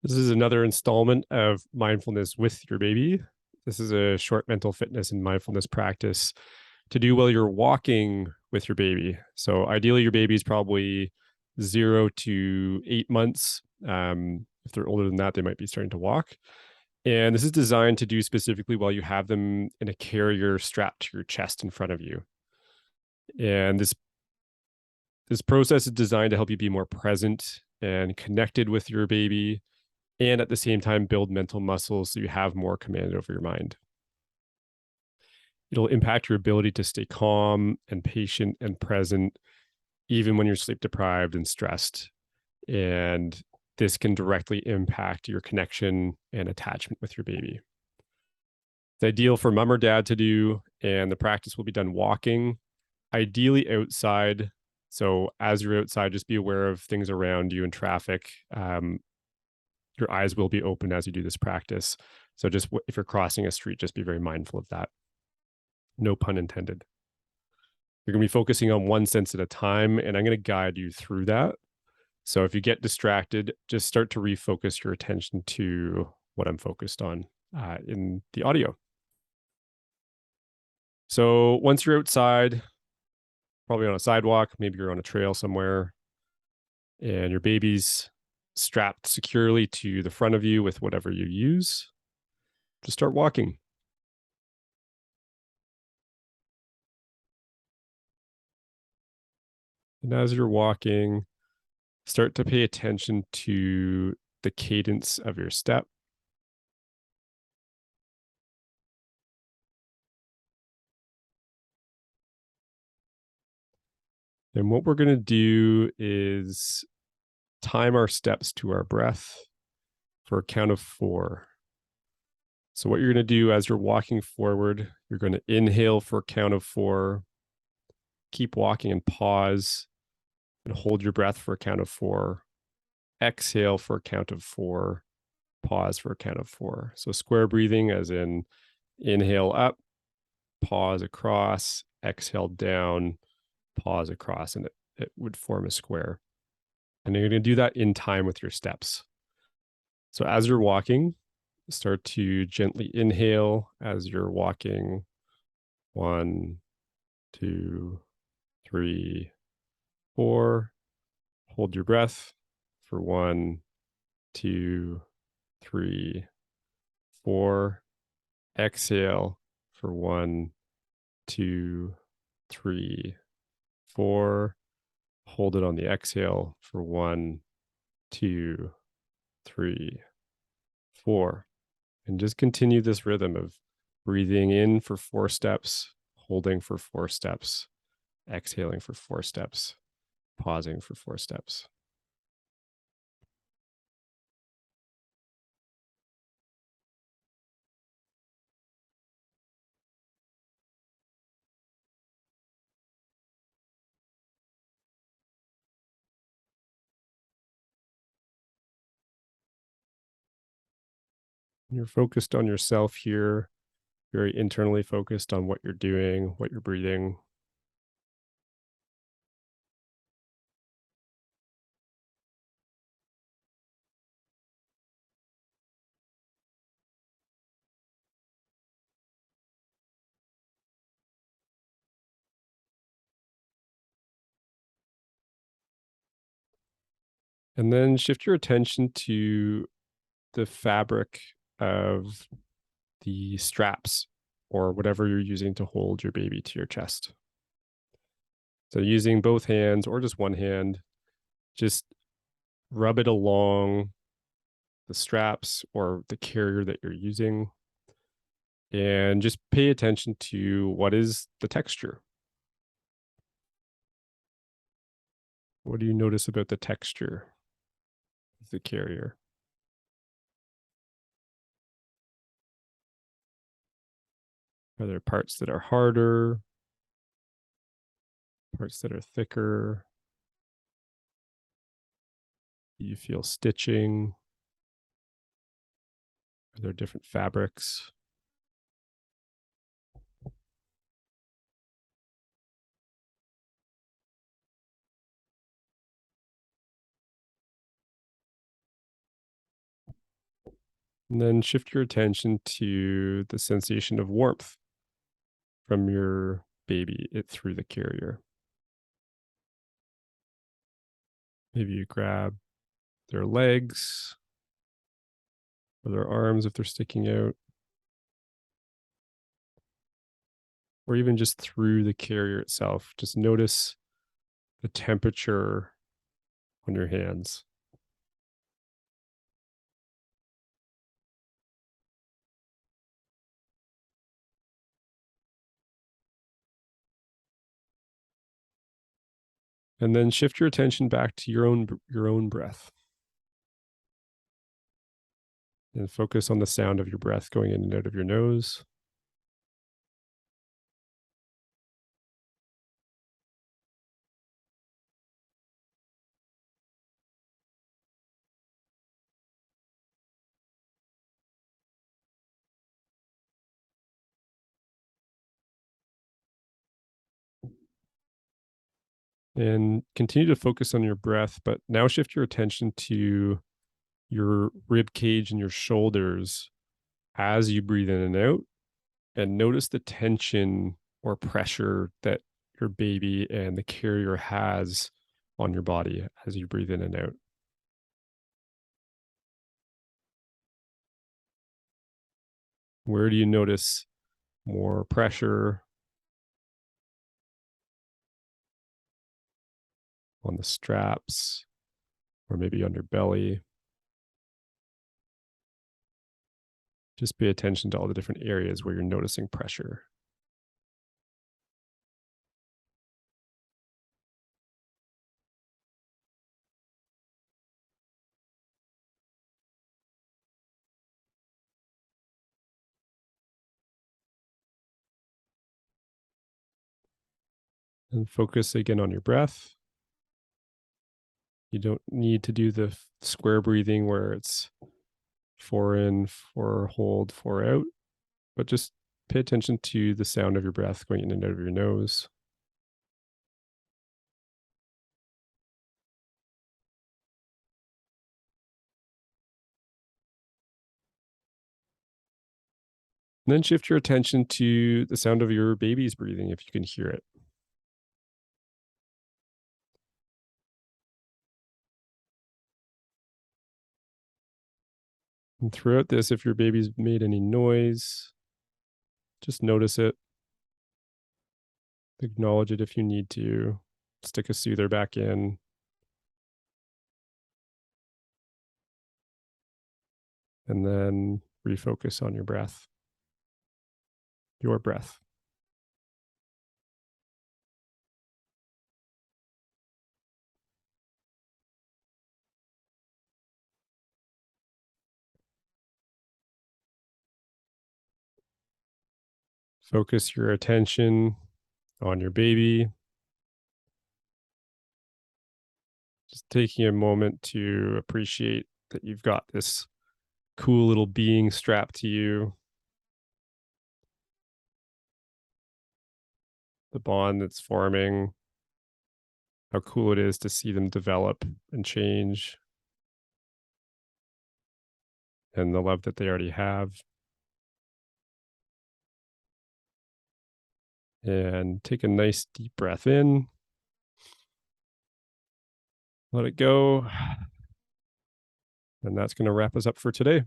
This is another installment of Mindfulness with your baby. This is a short mental fitness and mindfulness practice to do while you're walking with your baby. So, ideally, your baby is probably 0 to 8 months. If they're older than that, they might be starting to walk. And this is designed to do specifically while you have them in a carrier strapped to your chest in front of you. And this process is designed to help you be more present and connected with your baby, and at the same time build mental muscles so you have more command over your mind. It'll impact your ability to stay calm and patient and present even when you're sleep deprived and stressed. And this can directly impact your connection and attachment with your baby. It's ideal for mom or dad to do, and the practice will be done walking, ideally outside. So as you're outside, just be aware of things around you and traffic. Your eyes will be open as you do this practice. So just if you're crossing a street, just be very mindful of that. No pun intended. You're going to be focusing on one sense at a time, and I'm going to guide you through that. So if you get distracted, just start to refocus your attention to what I'm focused on in the audio. So once you're outside, probably on a sidewalk, maybe you're on a trail somewhere, and your baby's strapped securely to the front of you with whatever you use, just start walking. And as you're walking, start to pay attention to the cadence of your step. And what we're going to do is time our steps to our breath for a count of 4. So, what you're going to do as you're walking forward, you're going to inhale for a count of 4, keep walking and pause, and hold your breath for a count of 4. Exhale for a count of 4, pause for a count of 4. So, square breathing, as in inhale up, pause across, exhale down, pause across, and it would form a square. And you're going to do that in time with your steps. So as you're walking, start to gently inhale as you're walking. 1, 2, 3, 4. Hold your breath for 1, 2, 3, 4. Exhale for 1, 2, 3, 4. Hold it on the exhale for 1, 2, 3, 4. And just continue this rhythm of breathing in for 4 steps, holding for 4 steps, exhaling for 4 steps, pausing for 4 steps. You're focused on yourself here, very internally focused on what you're doing, what you're breathing. And then shift your attention to the fabric of the straps or whatever you're using to hold your baby to your chest. So using both hands or just one hand, just rub it along the straps or the carrier that you're using, and just pay attention to what is the texture. What do you notice about the texture of the carrier? Are there parts that are harder, parts that are thicker? Do you feel stitching? Are there different fabrics? And then shift your attention to the sensation of warmth from your baby it through the carrier. Maybe you grab their legs or their arms if they're sticking out, or even just through the carrier itself. Just notice the temperature on your hands. And then shift your attention back to your own breath and focus on the sound of your breath going in and out of your nose. And continue to focus on your breath, but now shift your attention to your rib cage and your shoulders as you breathe in and out, and notice the tension or pressure that your baby and the carrier has on your body as you breathe in and out. Where do you notice more pressure on the straps or maybe on your belly? Just pay attention to all the different areas where you're noticing pressure. And focus again on your breath. You don't need to do the square breathing where it's 4 in, 4 hold, 4 out, but just pay attention to the sound of your breath going in and out of your nose. And then shift your attention to the sound of your baby's breathing if you can hear it. And throughout this, if your baby's made any noise, just notice it, acknowledge it if you need to, stick a soother back in, and then refocus on your breath. Your breath. Focus your attention on your baby. Just taking a moment to appreciate that you've got this cool little being strapped to you, the bond that's forming, how cool it is to see them develop and change, and the love that they already have. And take a nice deep breath in, let it go. And that's going to wrap us up for today.